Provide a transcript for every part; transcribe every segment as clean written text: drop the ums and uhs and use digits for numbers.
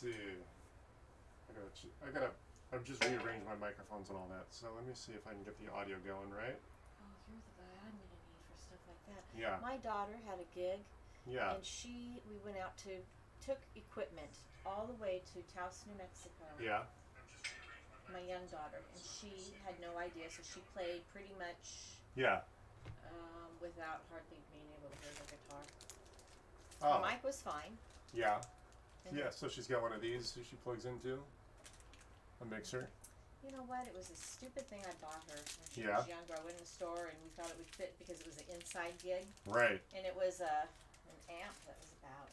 see. I've just rearranged my microphones and all that. So let me see if I can get the audio going, right? Oh, you're the guy I'm gonna need for stuff like that. Yeah. My daughter had a gig, Yeah. and we went out took equipment all the way to Taos, New Mexico. Yeah. My young daughter, and she had no idea, so she played pretty much Yeah. without hardly being able to hear the guitar. Oh. The mic was fine. Yeah. And Yeah. So she's got one of these that she plugs into a mixer. you know what? It was a stupid thing I bought her when she Yeah. was younger. I went in the store and we thought it would fit because it was an inside gig. Right. And it was an amp that was about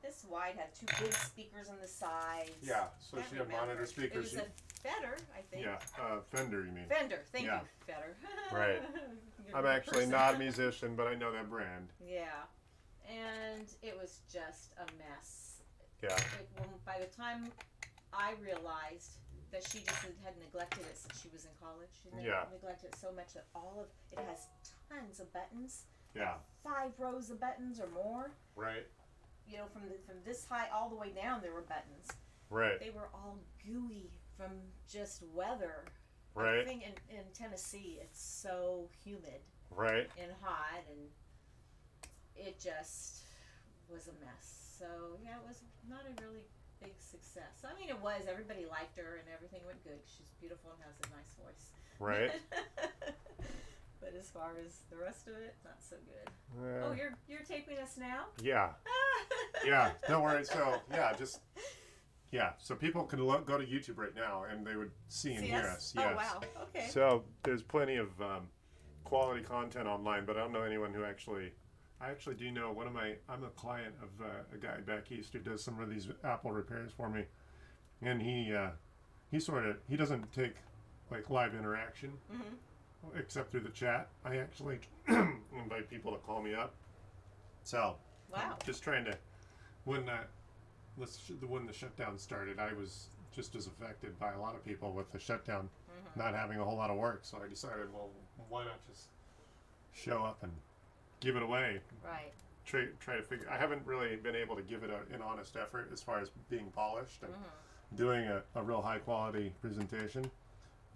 this wide, had two big speakers on the sides. Yeah. So Can't she had remember. monitor speakers. It was a Fender, I think. Yeah. Fender, you mean? Fender, thank Yeah. you, Fender. Right. You're I'm the actually person. not a musician, but I know that brand. Yeah. And it was just a mess. Yeah. By the time I realized that she just had neglected it since she was in college, she neglected it so much that it has tons of buttons. Yeah. 5 rows of buttons or more. Right. You know, from this high all the way down, there were buttons. Right. They were all gooey from just weather. Right. I think in Tennessee, it's so humid. Right. And hot, and it just was a mess. So yeah, it was not a really big success. I mean, it was. Everybody liked her, and everything went good. She's beautiful and has a nice voice. Right. But as far as the rest of it, not so good. Oh, you're taping us now? Yeah. Yeah. Don't worry. So so people can go to YouTube right now, and they would see and hear us. Yes. Oh wow. Okay. So there's plenty of quality content online, but I don't know anyone who actually. I actually do know I'm a client of a guy back east who does some of these Apple repairs for me, and he doesn't take like live interaction, except through the chat. I actually invite people to call me up. So wow. Just trying to when the shutdown started, I was just as affected by a lot of people with the shutdown, not having a whole lot of work. So I decided, well, why not just show up and give it away. Right. Try to figure. I haven't really been able to give it an honest effort as far as being polished and doing a real high quality presentation,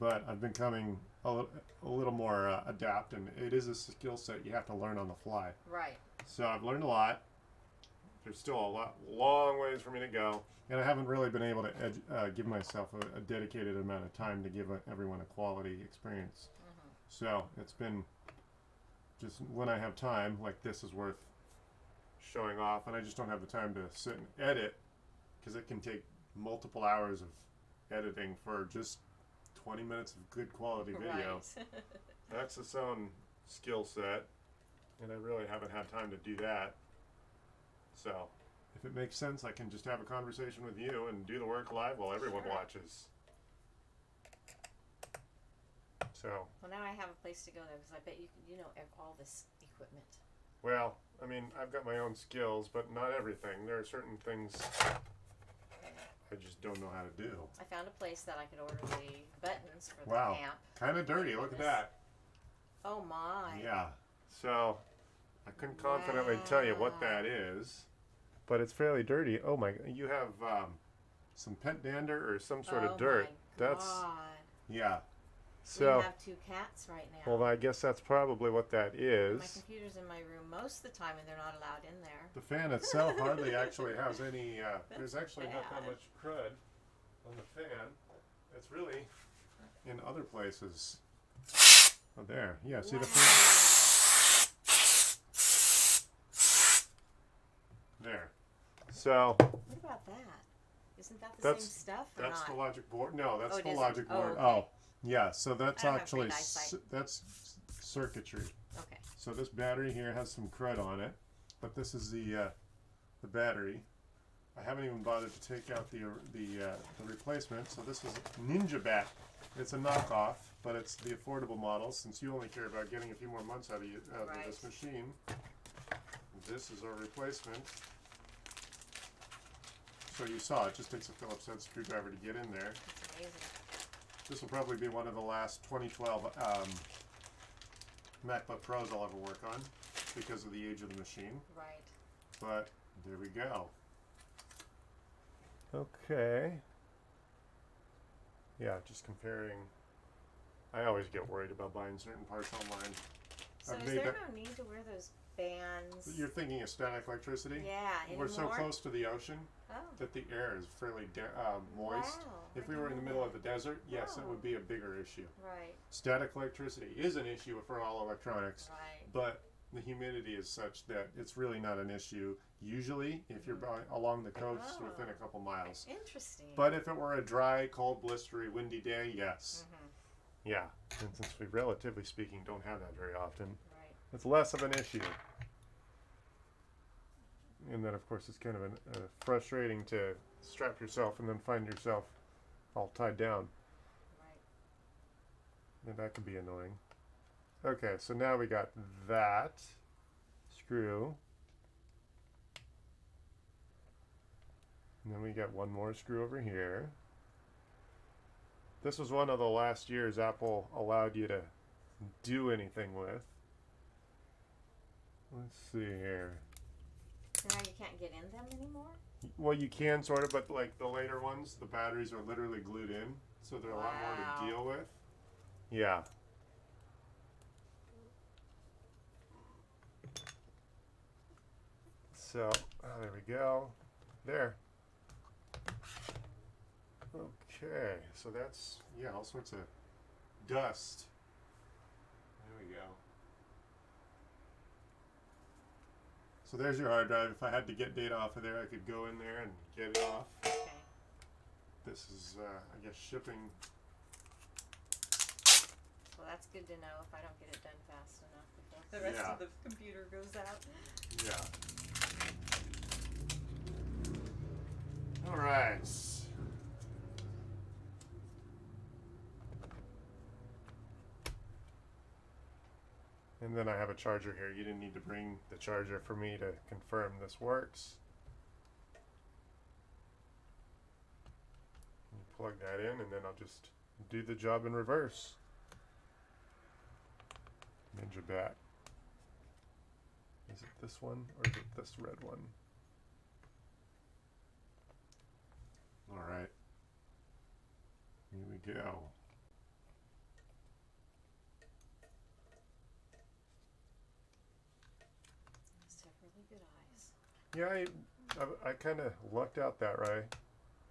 but I've been becoming a little more adept, and it is a skill set you have to learn on the fly. Right. So I've learned a lot. There's still a long ways for me to go, and I haven't really been able to give myself a dedicated amount of time to give everyone a quality experience. So it's been just when I have time, like this is worth showing off, and I just don't have the time to sit and edit because it can take multiple hours of editing for just 20 minutes of good quality video. Right. That's its own skill set, and I really haven't had time to do that. So if it makes sense, I can just have a conversation with you and do the work live while everyone watches. So. Well, now I have a place to go there because I bet you know all this equipment. Well, I mean, I've got my own skills, but not everything. There are certain things I just don't know how to do. I found a place that I could order the buttons for the amp. Kind of dirty. Look at that. Oh my. Yeah. So I couldn't confidently tell you what that is, but it's fairly dirty. Oh my! You have some pet dander or some sort of dirt. My That's God. yeah. So we have 2 cats right now. Well, I guess that's probably what that is. My computer's in my room most of the time, and they're not allowed in there. The fan itself hardly actually has any. There's actually not that much crud on the fan. It's really in other places. Oh, there. Yeah. See the fan? There. So. What about that? Isn't that the same stuff or that's not? the logic board. No, that's the isn't? logic board. Okay. Oh, yeah. So that's I don't have actually great eyesight. that's circuitry. Okay. So this battery here has some crud on it, but this is the battery. I haven't even bothered to take out the replacement. So this is Ninja Bat. It's a knockoff, but it's the affordable model. Since you only care about getting a few more months out of this machine, this is our replacement. So you saw it just takes a Phillips head screwdriver to get in there. That's amazing. This will probably be one of the last 2012 MacBook Pros I'll ever work on because of the age of the machine. Right. But there we go. Okay. Yeah, just comparing. I always get worried about buying certain parts online. So I've is made there that. no need to wear those bands? You're thinking of static electricity? Yeah, anymore? We're so close to the ocean Oh. that the air is fairly moist. Wow, If I we were in the didn't know middle of that. the desert, yes, it Oh. would be a bigger issue. Right, Static electricity is an issue for all electronics, right. but the humidity is such that it's really not an issue. Usually, if you're along the coast within a couple miles. Interesting. But if it were a dry, cold, blistery, windy day, yes. Yeah, and since we, relatively speaking, don't have that very often, Right. it's less of an issue. And then, of course, it's kind of frustrating to strap yourself and then find yourself all tied down. Right. And that can be annoying. Okay, so now we got that screw. And then we got one more screw over here. This was one of the last years Apple allowed you to do anything with. Let's see here. So now you can't get in them anymore? Well, you can sort of, but like the later ones, the batteries are literally glued in, so they're a lot more to deal with. Yeah. So, there we go. There. Okay, so that's, yeah, all sorts of dust. There we go. So there's your hard drive. If I had to get data off of there, I could go in there and get it off. Okay. This is, I guess, shipping. Well, that's good to know if I don't get it done fast enough before the rest of the computer goes out. Yeah. All right. And then I have a charger here. You didn't need to bring the charger for me to confirm this works. You plug that in and then I'll just do the job in reverse. Ninja bat. Is it this one or is it this red one? All right. Here we go. Must have really good eyes. Yeah, I kind of lucked out that way.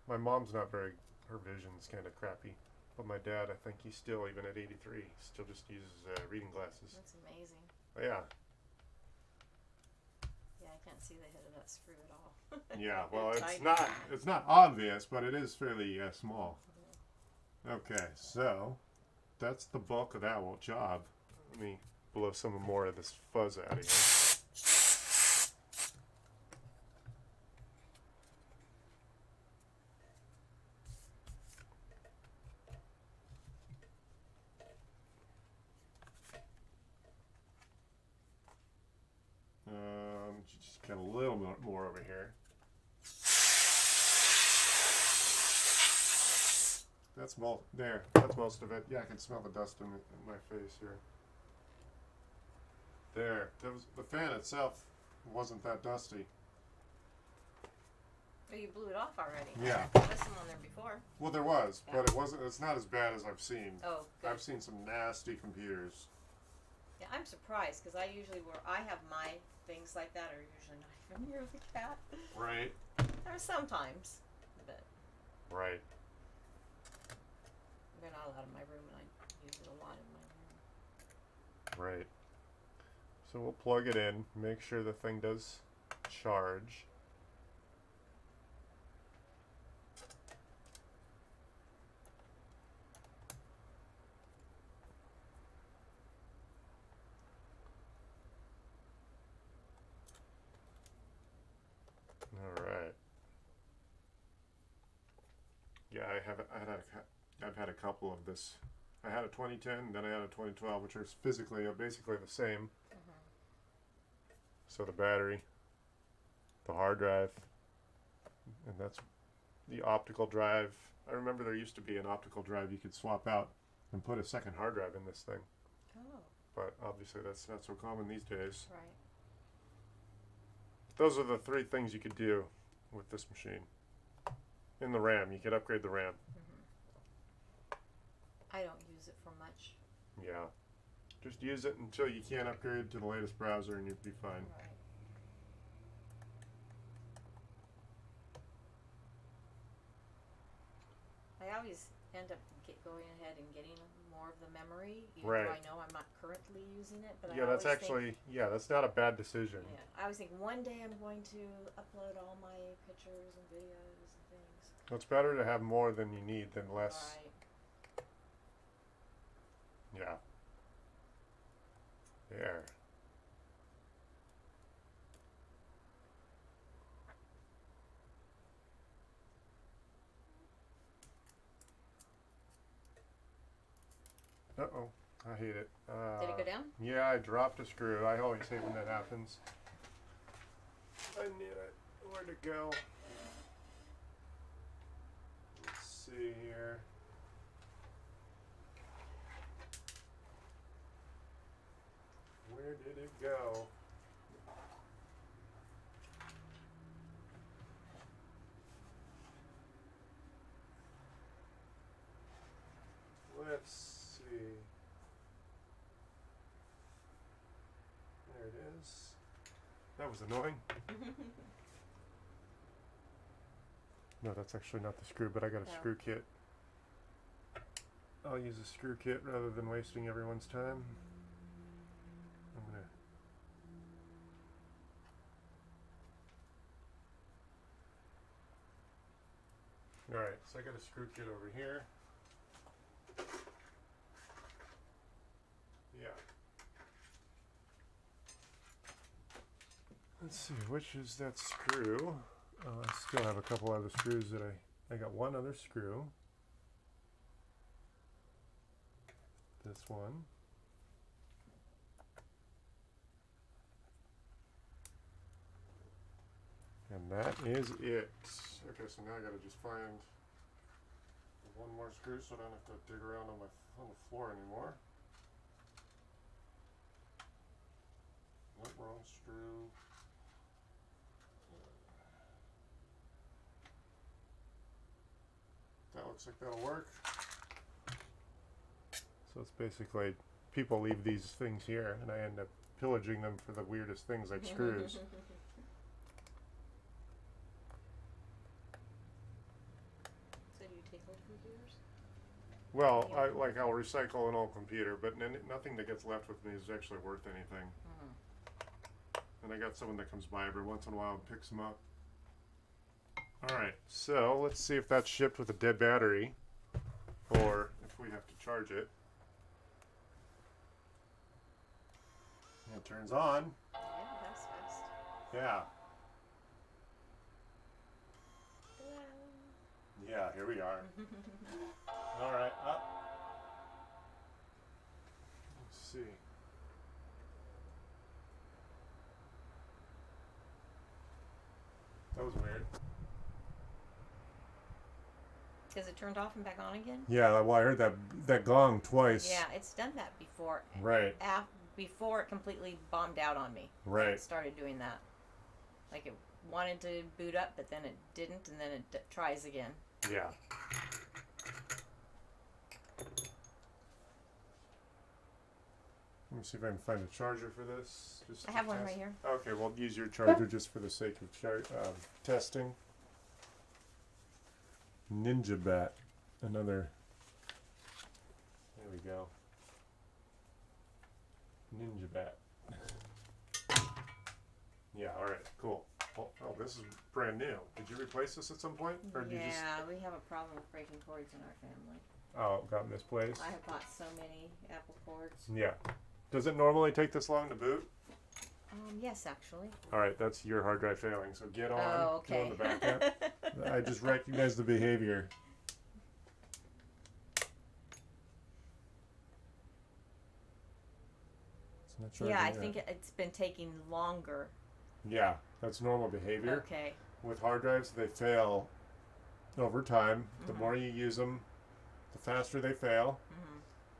My mom's not very, her vision's kind of crappy. But my dad, I think he's still, even at 83, still just uses reading glasses. That's amazing. Yeah. Yeah, I can't see the head of that screw at all. Yeah, well, Tiny. it's not obvious, but it is fairly small. Okay, so that's the bulk of that job. Let me blow some more of this fuzz out of here. Just get a little more over here. That's there. That's most of it. Yeah, I can smell the dust in my face here. There. The fan itself wasn't that dusty. Oh, you blew it off already? Yeah. There was some on there before. Well, there was, Yeah. but it wasn't. It's not as bad as I've seen. Oh, good. I've seen some nasty computers. Yeah, I'm surprised because I usually I have my things like that are usually not even near the cat. Right. There are sometimes, but Right. they're not allowed in my room, and I use it a lot in my room. Right. So we'll plug it in. Make sure the thing does charge. All right. Yeah, I've had a couple of this. I had a 2010, then I had a 2012, which are physically basically the same. So the battery, the hard drive, and that's the optical drive. I remember there used to be an optical drive you could swap out and put a second hard drive in this thing. Oh, But obviously that's not so common these days. right. Those are the three things you could do with this machine. And the RAM, you could upgrade the RAM. I don't use it for much. Yeah. Just use it until you can't upgrade to the latest browser and you'd be fine. Right. I always end up going ahead and getting more of the memory, even Right. though I know I'm not currently using it. But Yeah, I that's always actually, think, that's not a bad decision. yeah, I always think one day I'm going to upload all my pictures and videos and things. It's better to have more than you need than less. Right. Yeah. There. Uh-oh. I hate it. Did it go down? Yeah, I dropped a screw. I always hate when that happens. I knew it. Where'd it go? Let's see here. Where did it go? Let's see. There it is. That was annoying. No, that's actually not the screw, but I got a Oh. screw kit. I'll use a screw kit rather than wasting everyone's time. I'm gonna. Alright, so I got a screw kit over here. Yeah. Let's see, which is that screw? I still have a couple other screws that I got one other screw. This one. And that is it. Okay, so now I gotta just find one more screw so I don't have to dig around on the floor anymore. Nope, wrong screw. That looks like that'll work. So it's basically, people leave these things here and I end up pillaging them for the weirdest things like screws. So do you take old computers? Well, I'll recycle an old computer, but nothing that gets left with me is actually worth anything. And I got someone that comes by every once in a while and picks them up. Alright, so let's see if that's shipped with a dead battery, or if we have to charge it. It turns on. Yeah, that's fast. Yeah. Hello. Yeah, here we are. Alright, up. Let's see. That was weird. Because it turned off and back on again? Yeah, well, I heard that gong twice. Yeah, it's done that before. Right. Before it completely bombed out on me. Right. It started doing that. Like it wanted to boot up, but then it didn't, and then it tries again. Yeah. Let me see if I can find a charger for this. Just I to have one test. right here. Okay, well, use your charger just for the sake of testing. Ninja Bat. Another. There we go. Ninja Bat. Yeah, alright, cool. Oh, this is brand new. Did you replace this at some point? Or did you just... we have a problem with breaking cords in our family. Oh, got misplaced? I have bought so many Apple cords. Yeah. Does it normally take this long to boot? Yes, actually. Alright, that's your hard drive failing, so get on. Oh, okay. Go on the backup. I just recognize the behavior. It's not charging Yeah, I yet. think it's been taking longer. Yeah, that's normal behavior. Okay. With hard drives, they fail over time. The more you use them, the faster they fail.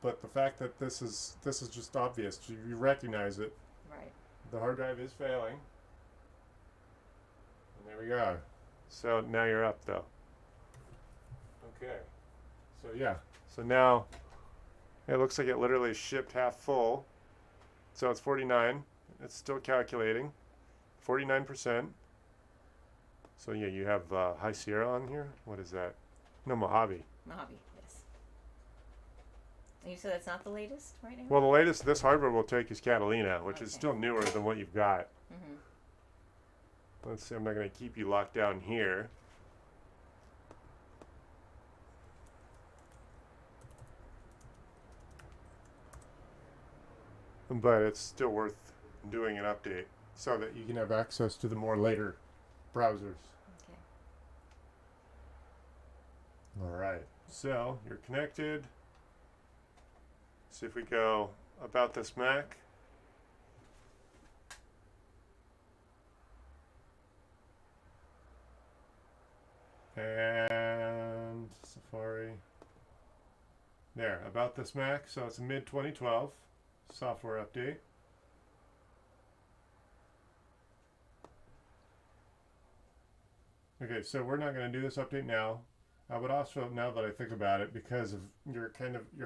But the fact that this is just obvious. You recognize it. Right. The hard drive is failing. And there we go. So now you're up, though. Okay. So yeah. So now it looks like it literally shipped half full. So it's 49. It's still calculating. 49%. So yeah, you have High Sierra on here. What is that? No, Mojave. Mojave, yes. And you said that's not the latest right now? Well, the latest this hardware will take is Catalina, which is Okay. still newer than what you've got. Mm-hmm. Let's see. I'm not going to keep you locked down here. But it's still worth doing an update so that you can have access to the more later browsers. Okay. All right. So you're connected. See if we go about this Mac. And Safari. There, about this Mac. So it's a mid 2012 software update. Okay, so we're not going to do this update now. I would also, now that I think about it, because of your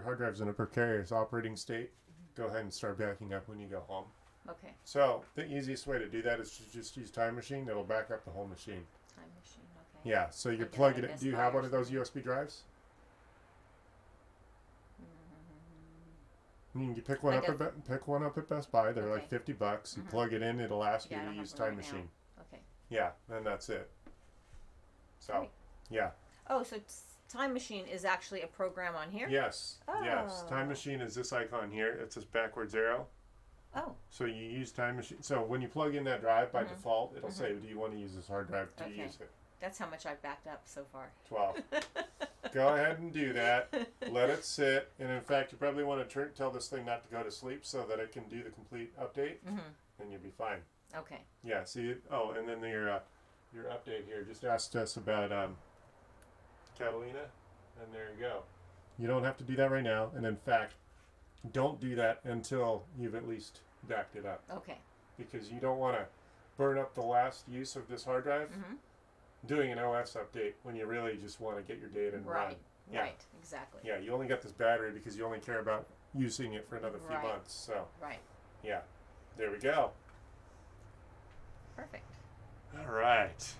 hard drive's in a precarious operating state, go ahead and start backing up when you go home. Okay. So the easiest way to do that is to just use Time Machine. It'll back up the whole machine. Time Machine, okay. Yeah, so you Like plug at it in. Best Do you Buy have or one of those something. USB drives? Mm-hmm. You pick one Like pick one up at Best Buy. They're like Okay. $50. You Mhm. plug it in. It'll ask Yeah, I you don't to have use one Time right now. Machine. Okay. Yeah, and that's it. So, Great. yeah. Oh, so Time Machine is actually a program on here? Yes. Yes. Oh. Time Machine is this icon here. It's this backwards arrow. Oh, So you use Time Machine. So when you plug in that drive by Mhm. default, it'll Mhm. say, "Do you want to use this hard drive? Do you Okay. use it?" that's how much I've backed up so far. 12. Go ahead and do that. Let it sit. And in fact, you probably want to tell this thing not to go to sleep so that it can do the complete update, Mm-hmm. and you'll be fine. Okay. Yeah. See. Oh, and then your update here just asked us about Catalina, and there you go. You don't have to do that right now, and in fact, don't do that until you've at least backed it up, Okay. because you don't want to burn up the last use of this hard drive Mm-hmm. doing an OS update when you really just want to get your data and run. Right. Yeah. Right. Exactly. Yeah, you only got this battery because you only care about using it for another few Right. months. So, Right. yeah, there we go. Perfect. All right.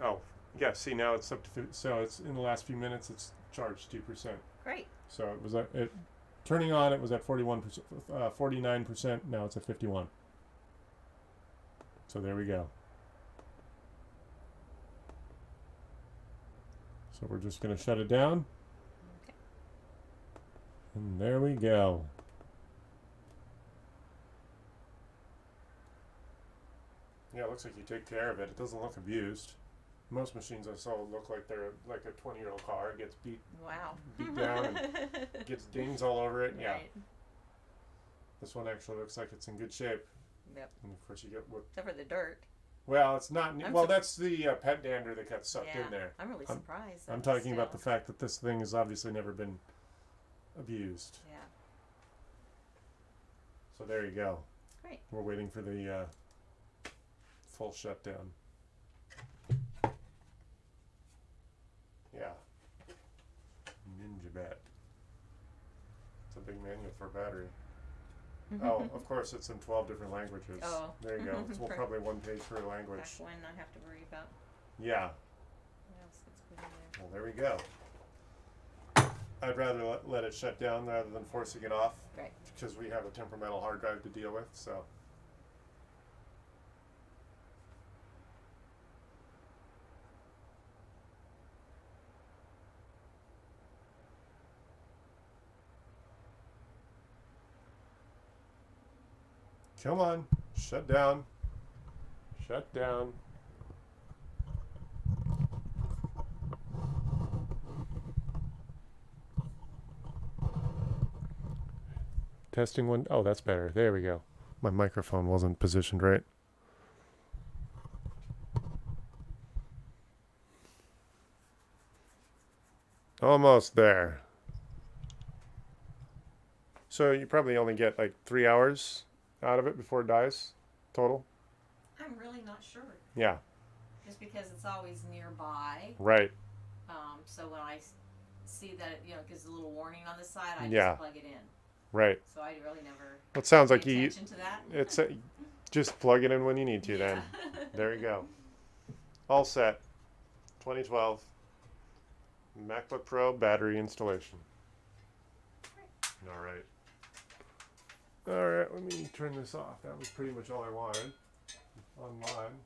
Oh, yeah. See, now it's up to so it's in the last few minutes. It's charged 2%. Great. So it was at turning on. It was at 41%, 49%. Now it's at 51. So there we go. So we're just going to shut it down. Okay. And there we go. Yeah, it looks like you take care of it. It doesn't look abused. Most machines I saw look like they're like a 20-year-old car. It gets beat Wow. down and gets dings all over it. Yeah. Right. This one actually looks like it's in good shape. Yep. And of course you get what. Except for the dirt. Well, it's not. I'm Well, sup- that's the pet dander that got sucked Yeah. in there. I'm really I'm- surprised. I'm that talking about the still- fact that this thing has obviously never been abused. Yeah. So there you go. Great. We're waiting for the full shutdown. Yeah. Ninja bat. It's a big manual for a battery. Oh, of course, it's in 12 different languages. Oh. There you go. It's probably one page per language. Back one I have to worry about. Yeah. What else gets put in there? Well, there we go. I'd rather let it shut down rather than forcing it off. Right. Because we have a temperamental hard drive to deal with, so. Come on, shut down. Shut down. Testing one. Oh, that's better. There we go. My microphone wasn't positioned right. Almost there. So you probably only get like 3 hours out of it before it dies, total? I'm really not sure. Yeah, Just because it's always nearby. right. So when I see that it, it gives a little warning on the side, I Yeah. just plug it in. Right. So I really never Well, it sounds pay like you. attention to that. It's just plug it in when you need to. Then there you go. All set. 2012 MacBook Pro battery installation. All right. All right. Let me turn this off. That was pretty much all I wanted online.